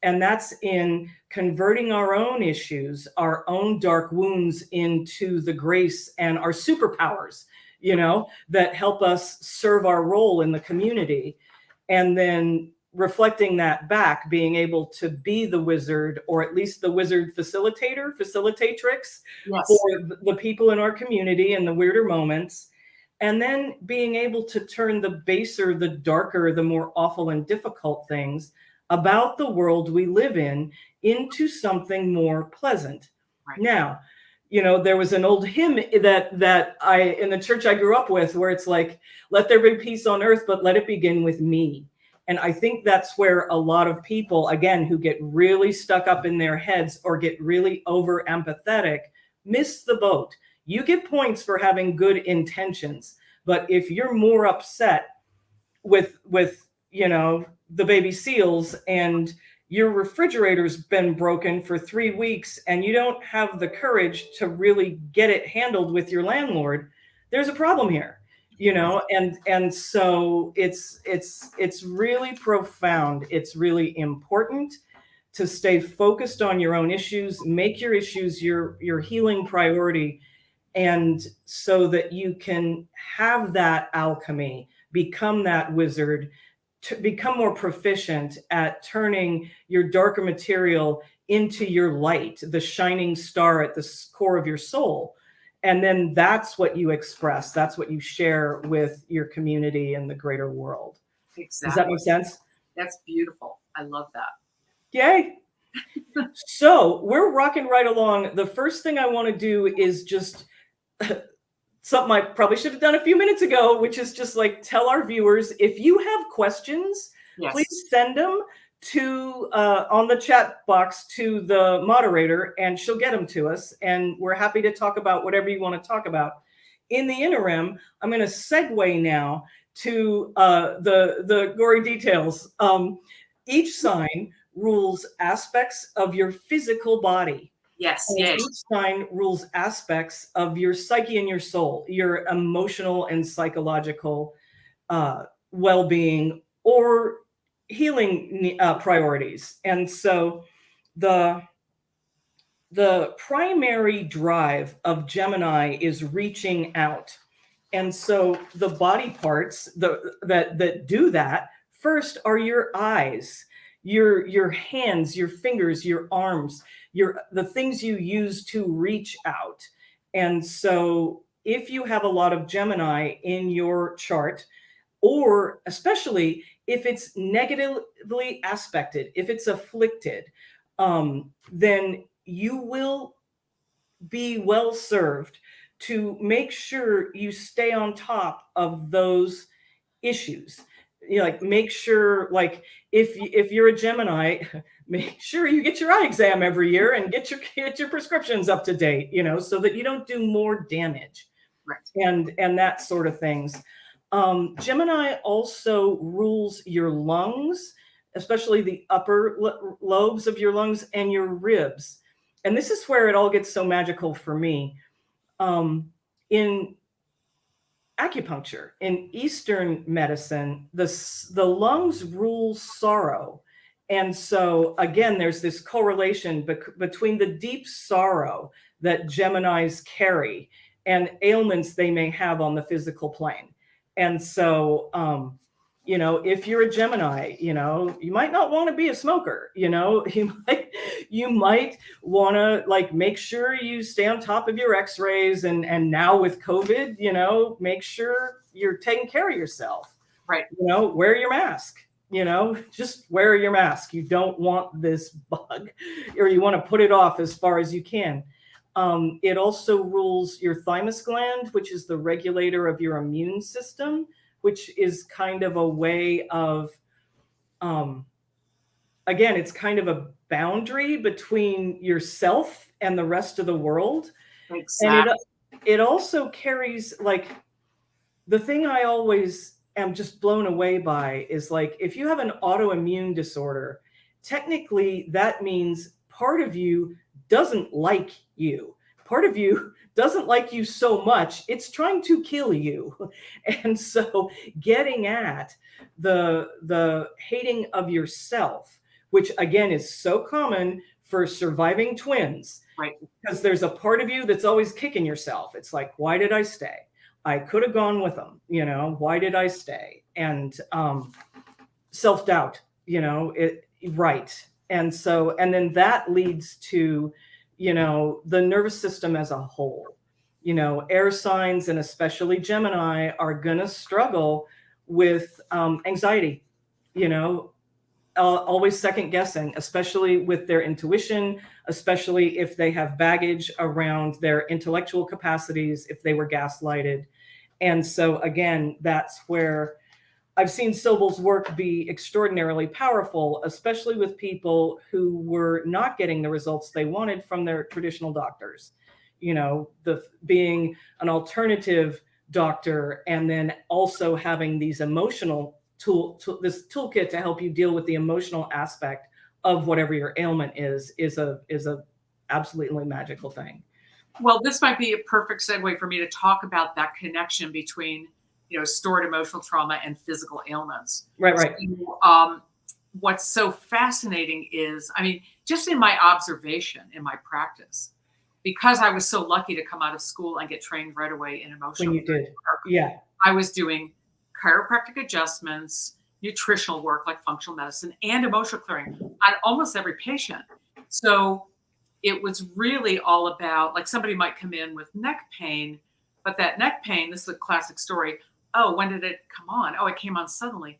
And that's in converting our own issues, our own dark wounds into the grace and our superpowers, that help us serve our role in the community. And then reflecting that back, being able to be the wizard, or at least the wizard facilitatrix for the people in our community in the weirder moments. And then being able to turn the baser, the darker, the more awful and difficult things about the world we live in into something more pleasant. Right. Now, there was an old hymn that I, in the church I grew up with, where it's like, let there be peace on earth, but let it begin with me. And I think that's where a lot of people, again, who get really stuck up in their heads or get really over empathetic, miss the boat. You get points for having good intentions, but if you're more upset with the baby seals and your refrigerator's been broken for 3 weeks and you don't have the courage to really get it handled with your landlord, there's a problem here, and so it's really profound. It's really important to stay focused on your own issues, make your issues your healing priority, and so that you can have that alchemy, become that wizard, to become more proficient at turning your darker material into your light, the shining star at the core of your soul. And then that's what you express. That's what you share with your community and the greater world. Exactly. Does that make sense? That's beautiful. I love that. Yay. So we're rocking right along. The first thing I want to do is just something I probably should have done a few minutes ago, which is just like tell our viewers, if you have questions, please send them to on the chat box to the moderator, and she'll get them to us. And we're happy to talk about whatever you want to talk about. In the interim, I'm going to segue now to the gory details. Each sign rules aspects of your physical body. Yes. And Yes. each sign rules aspects of your psyche and your soul, your emotional and psychological well-being or healing priorities. And so the primary drive of Gemini is reaching out. And so the body parts that do that first are your eyes, your hands, your fingers, your arms, the things you use to reach out. And so if you have a lot of Gemini in your chart, or especially if it's negatively aspected, if it's afflicted, then you will be well served to make sure you stay on top of those issues. You know, like make sure, like if you're a Gemini, make sure you get your eye exam every year and get your prescriptions up to date, you know, so that you don't do more damage. Right. And that sort of things. Gemini also rules your lungs, especially the upper lobes of your lungs and your ribs. And this is where it all gets so magical for me. In acupuncture, in Eastern medicine, the lungs rule sorrow. And so again, there's this correlation between the deep sorrow that Geminis carry and ailments they may have on the physical plane. And so, you know, if you're a Gemini, you know, you might not want to be a smoker, you know, you might want to like make sure you stay on top of your x-rays, and now with COVID, you know, make sure you're taking care of yourself. Right. You know, wear your mask, you know, just wear your mask. You don't want this bug, or you want to put it off as far as you can. It also rules your thymus gland, which is the regulator of your immune system, which is kind of a way of, again, it's kind of a boundary between yourself and the rest of the world. Exactly. And it also carries, like, the thing I always am just blown away by is, like, if you have an autoimmune disorder, technically that means part of you doesn't like you. Part of you doesn't like you so much, it's trying to kill you. And so getting at the hating of yourself, which again is so common for surviving twins, right? Because there's a part of you that's always kicking yourself. It's like, why did I stay? I could have gone with them, you know, why did I stay? And self-doubt, you know, right. And so, and then that leads to, you know, the nervous system as a whole. You know, air signs, and especially Gemini, are going to struggle with anxiety, you know, always second guessing, especially with their intuition, especially if they have baggage around their intellectual capacities, if they were gaslighted. And so, again, that's where I've seen Sobyl's work be extraordinarily powerful, especially with people who were not getting the results they wanted from their traditional doctors. You know, being an alternative doctor, and then also having these emotional this toolkit to help you deal with the emotional aspect of whatever your ailment is a absolutely magical thing. Well, this might be a perfect segue for me to talk about that connection between, you know, stored emotional trauma and physical ailments. Right. So, what's so fascinating is, I mean, just in my observation, in my practice, because I was so lucky to come out of school and get trained right away in emotional When you did, work, yeah. I was doing chiropractic adjustments, nutritional work like functional medicine, and emotional clearing on almost every patient. So it was really all about, like, somebody might come in with neck pain, but that neck pain, this is a classic story. Oh, when did it come on? Oh, it came on suddenly.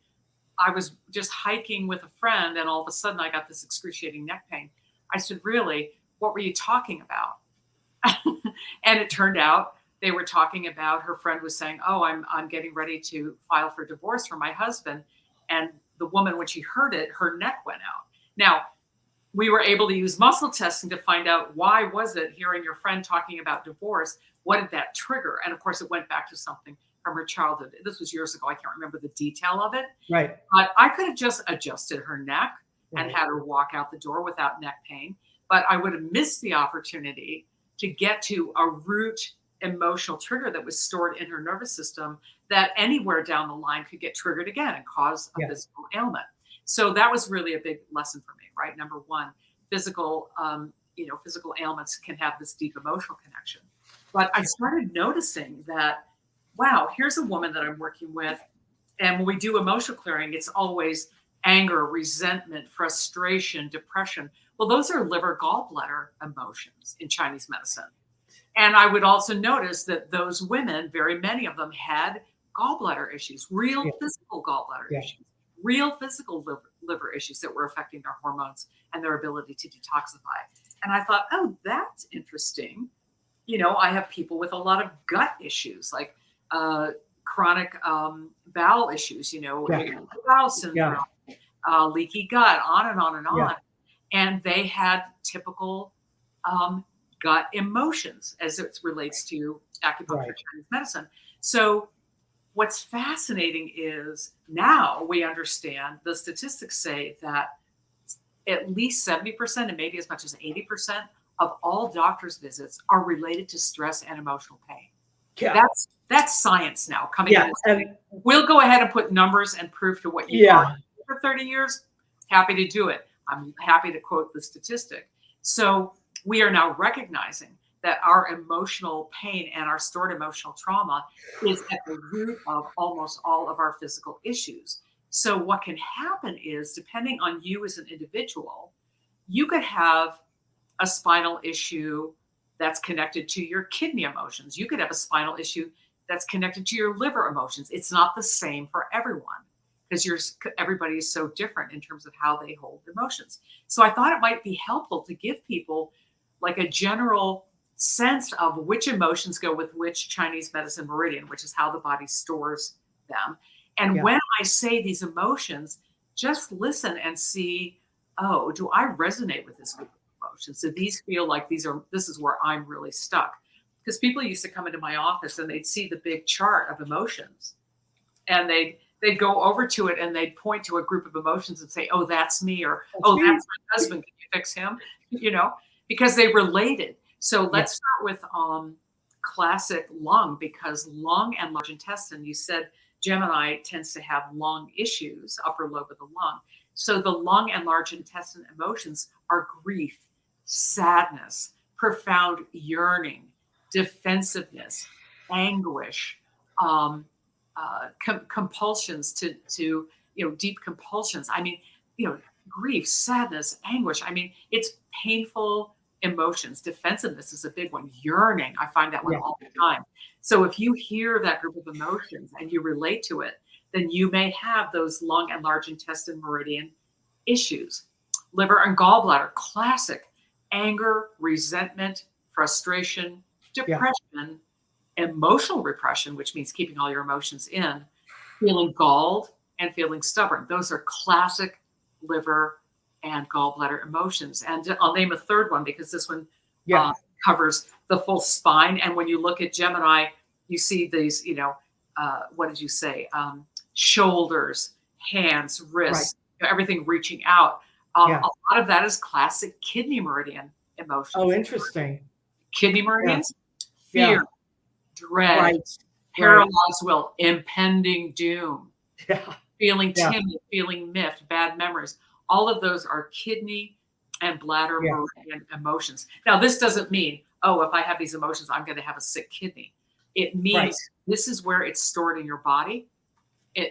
I was just hiking with a friend and all of a sudden I got this excruciating neck pain. I said, really? What were you talking about? And it turned out they were talking about, her friend was saying, oh, I'm getting ready to file for divorce from my husband. And the woman, when she heard it, her neck went out. Now, we were able to use muscle testing to find out, why was it, hearing your friend talking about divorce, what did that trigger? And of course, it went back to something from her childhood. This was years ago. I can't remember the detail of it. Right. But I could have just adjusted her neck and Right. had her walk out the door without neck pain. But I would have missed the opportunity to get to a root emotional trigger that was stored in her nervous system that anywhere down the line could get triggered again and cause a Yeah. physical ailment. So that was really a big lesson for me, right? Number one, physical, physical ailments can have this deep emotional connection. But I started noticing that, wow, here's a woman that I'm working with. And when we do emotional clearing, it's always anger, resentment, frustration, depression. Well, those are liver gallbladder emotions in Chinese medicine. And I would also notice that those women, very many of them, had gallbladder issues, real Yeah. physical gallbladder Yeah. issues, real physical liver issues that were affecting their hormones and their ability to detoxify. And I thought, oh, that's interesting. I have people with a lot of gut issues, like chronic bowel issues, Yeah. bowel syndrome, Yeah. leaky gut, on and on and Yeah. on. And they had typical gut emotions as it relates to acupuncture, Right. Chinese medicine. So what's fascinating is now we understand, the statistics say that at least 70% and maybe as much as 80% of all doctor's visits are related to stress and emotional pain. Yeah. That's science now coming Yeah. in. And we'll go ahead and put numbers and proof to what you've Yeah. already done for 30 years. Happy to do it. I'm happy to quote the statistic. So we are now recognizing that our emotional pain and our stored emotional trauma is at the root of almost all of our physical issues. So what can happen is, depending on you as an individual, you could have a spinal issue that's connected to your kidney emotions. You could have a spinal issue that's connected to your liver emotions. It's not the same for everyone because everybody is so different in terms of how they hold emotions. So I thought it might be helpful to give people like a general sense of which emotions go with which Chinese medicine meridian, which is how the body stores them. And Yeah. when I say these emotions, just listen and see, oh, do I resonate with this group of emotions? Do these feel like this is where I'm really stuck? Because people used to come into my office and they'd see the big chart of emotions and they'd go over to it and they'd point to a group of emotions and say, oh, that's me, or oh, me. that's my husband. Can you fix him? Because they related. So let's start with classic lung, because lung and large intestine, you said Gemini tends to have lung issues, upper lobe of the lung. So the lung and large intestine emotions are grief, sadness, profound yearning, defensiveness, anguish, compulsions to deep compulsions. I mean, grief, sadness, anguish. I mean, it's painful emotions. Defensiveness is a big one. Yearning, I find that one all the time. So if you hear that group of emotions and you relate to it, then you may have those lung and large intestine meridian issues. Liver and gallbladder, classic. Anger, resentment, frustration, depression, emotional repression, which means keeping all your emotions in, feeling galled and feeling stubborn. Those are classic liver and gallbladder emotions. And I'll name a third one because this one covers the full spine. And when you look at Gemini, you see these, what did you say? Shoulders, hands, wrists, everything reaching out. A lot of that is classic kidney meridian emotions. Oh, interesting. Kidney meridians, fear, dread, Right. paralyzed will, impending doom, Yeah. feeling timid, feeling miffed, bad memories. All of those are kidney and bladder meridian emotions. Now, this doesn't mean, oh, if I have these emotions, I'm going to have a sick kidney. It means this is where it's stored in your body,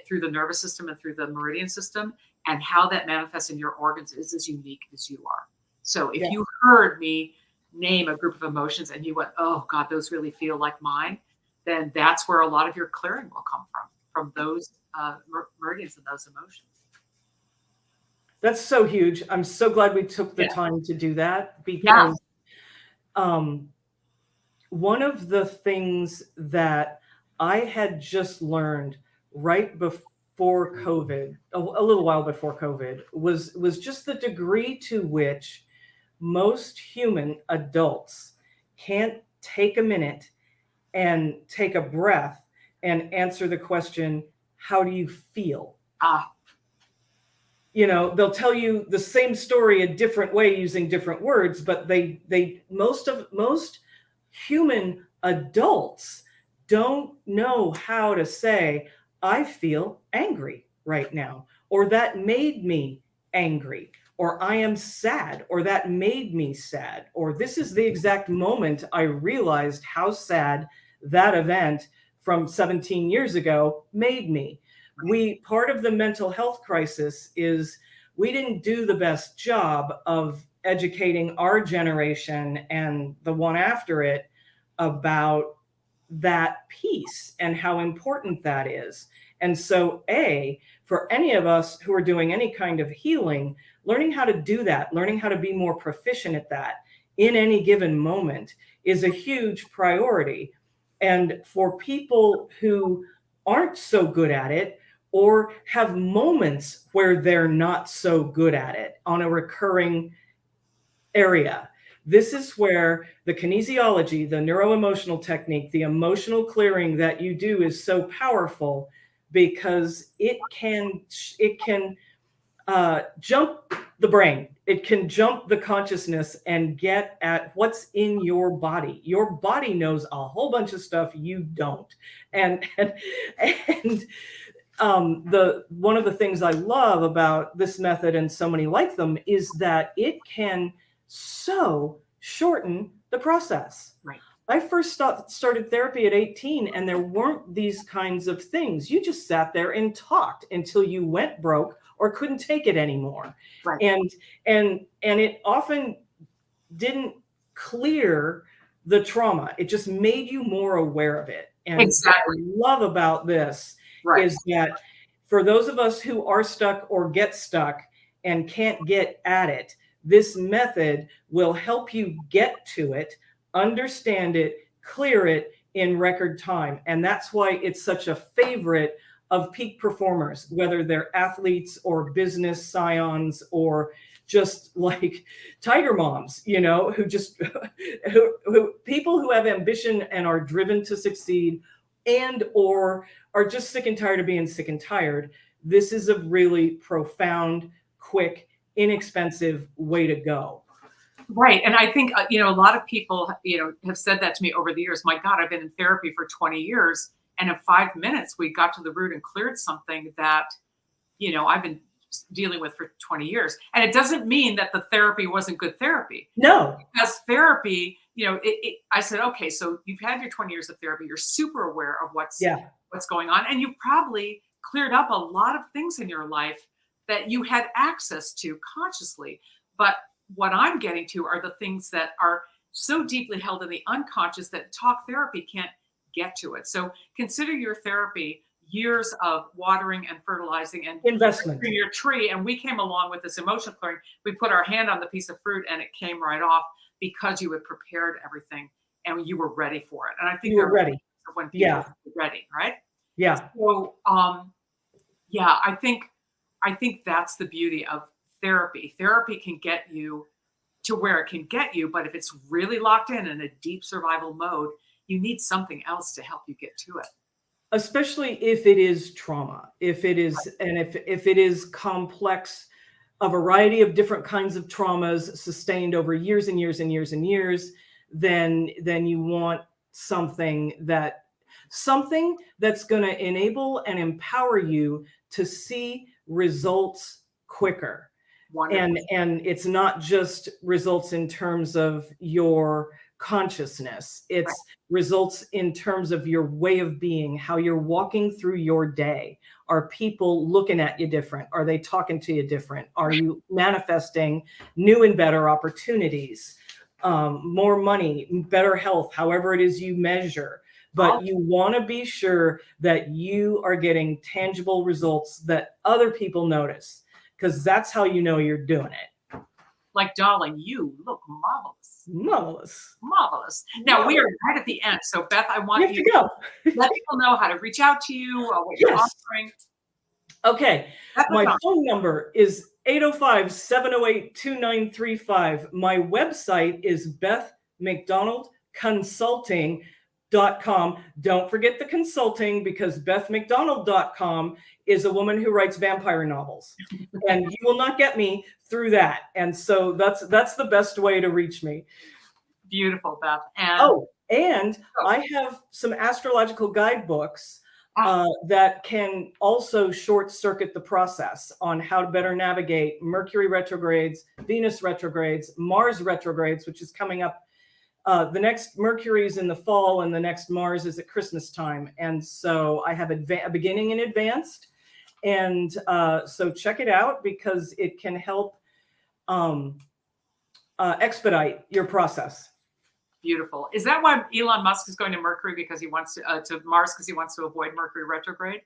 through the nervous system and through the meridian system, and how that manifests in your organs is as unique as you are. So if you heard me name a group of emotions and you went, oh God, those really feel like mine, then that's where a lot of your clearing will come from those meridians and those emotions. That's so huge. I'm so glad we took the Yeah. time to do that, Yeah. because one of the things that I had just learned right before COVID, a little while before COVID, was just the degree to which most human adults can't take a minute and take a breath and answer the question, how do you feel? You know, they'll tell you the same story a different way using different words, but most human adults don't know how to say, I feel angry right now, or that made me angry, or I am sad, or that made me sad, or this is the exact moment I realized how sad that event from 17 years ago made me. Part of the mental health crisis is we didn't do the best job of educating our generation and the one after it about that piece and how important that is. And so, for any of us who are doing any kind of healing, learning how to do that, learning how to be more proficient at that in any given moment is a huge priority. And for people who aren't so good at it, or have moments where they're not so good at it on a recurring area, this is where the kinesiology, the neuroemotional technique, the emotional clearing that you do is so powerful, because it can jump the brain. It can jump the consciousness and get at what's in your body. Your body knows a whole bunch of stuff you don't. And one of the things I love about this method and so many like them is that it can so shorten the process. Right. I first started therapy at 18, and there weren't these kinds of things. You just sat there and talked until you went broke or couldn't take it anymore. Right. And it often didn't clear the trauma. It just made you more aware of it. And exactly. what I love about this is that for those of us who are stuck or get stuck and can't get at it, this method will help you get to it, understand it, clear it in record time. And that's why it's such a favorite of peak performers, whether they're athletes or business scions or just like tiger moms, you know, who people who have ambition and are driven to succeed, and or are just sick and tired of being sick and tired. This is a really profound, quick, inexpensive way to go. Right. And I think, a lot of people, have said that to me over the years. My God, I've been in therapy for 20 years. And in 5 minutes, we got to the root and cleared something that, I've been dealing with for 20 years. And it doesn't mean that the therapy wasn't good therapy. No. Because therapy, I said, okay, so you've had your 20 years of therapy. You're super aware of what's going on. And you probably cleared up a lot of things in your life that you had access to consciously. But what I'm getting to are the things that are so deeply held in the unconscious that talk therapy can't get to it. So consider your therapy years of watering and fertilizing and investment for your tree. And we came along with this emotional clearing. We put our hand on the piece of fruit and it came right off because you had prepared everything and you were ready for it. And I think you were ready when people are ready, right? Yeah. So, I think that's the beauty of therapy. Therapy can get you to where it can get you, but if it's really locked in a deep survival mode, you need something else to help you get to it. Especially if it is trauma, if it is, and if it is complex, a variety of different kinds of traumas sustained over years and years and years and years, then you want something that's going to enable and empower you to see results quicker. And it's not just results in terms of your consciousness. It's results in terms of your way of being, how you're walking through your day. Are people looking at you different? Are they talking to you different? Are you manifesting new and better opportunities? more money, better health, however it is you measure. But you want to be sure that you are getting tangible results that other people notice, because that's how you know you're doing it. Like, darling, you look marvelous. Marvelous. Marvelous. Now, we are right at the end. So, Beth, I want you to go. Let people know how to reach out to you, what you're offering. Okay. My phone number is 805-708-2935. My website is Beth McDonald Consulting.com. Don't forget the consulting, because BethMcDonald.com is a woman who writes vampire novels, and you will not get me through that. And so that's the best way to reach me. Beautiful, Beth. And I have some astrological guidebooks that can also short circuit the process on how to better navigate Mercury retrogrades, Venus retrogrades, Mars retrogrades, which is coming up. The next Mercury is in the fall, and the next Mars is at Christmas time. And so I have a beginning and advanced. And so check it out, because it can help expedite your process. Beautiful. Is that why Elon Musk is going to Mercury, because he wants to Mars, because he wants to avoid Mercury retrograde?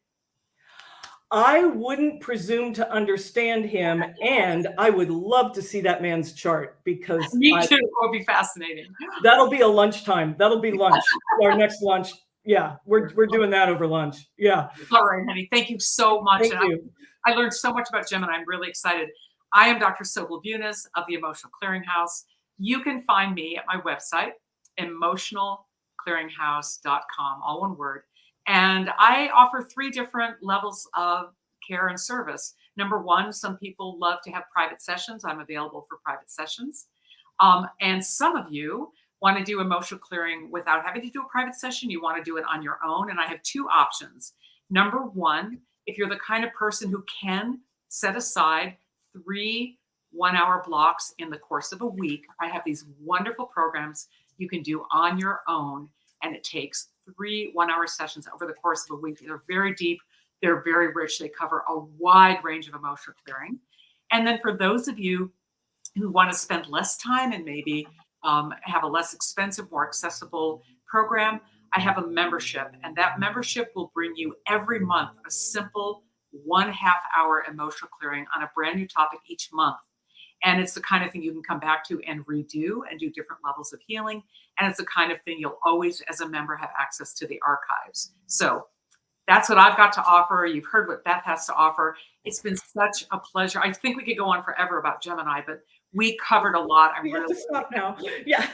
I wouldn't presume to understand him, and I would love to see that man's chart, because me too. It will be fascinating. That'll be a lunchtime. That'll be lunch. Our next lunch. Yeah, we're doing that over lunch. Yeah. All right, honey. Thank you so much. Thank you. I learned so much about Gemini. I'm really excited. I am Dr. Sobyl Bunis of the Emotional Clearinghouse. You can find me at my website, emotionalclearinghouse.com, all one word. And I offer 3 different levels of care and service. Number 1, some people love to have private sessions. I'm available for private sessions. And some of you want to do emotional clearing without having to do a private session. You want to do it on your own. And I have 2 options. Number 1, if you're the kind of person who can set aside 3 one-hour blocks in the course of a week, I have these wonderful programs you can do on your own. And it takes 3 one-hour sessions over the course of a week. They're very deep. They're very rich. They cover a wide range of emotional clearing. And then for those of you who want to spend less time and maybe have a less expensive, more accessible program, I have a membership. And that membership will bring you every month a simple 1/2 hour emotional clearing on a brand new topic each month. And it's the kind of thing you can come back to and redo and do different levels of healing. And it's the kind of thing you'll always, as a member, have access to the archives. So that's what I've got to offer. You've heard what Beth has to offer. It's been such a pleasure. I think we could go on forever about Gemini, but we covered a lot. I'm really have to stop now. Yeah.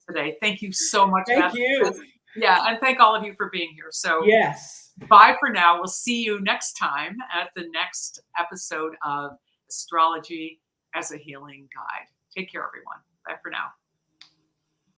Today. Thank you so much, Thank Beth. you. Yeah, and thank all of you for being here. So yes. Bye for now. We'll see you next time at the next episode of Astrology as a Healing Guide. Take care, everyone. Bye for now.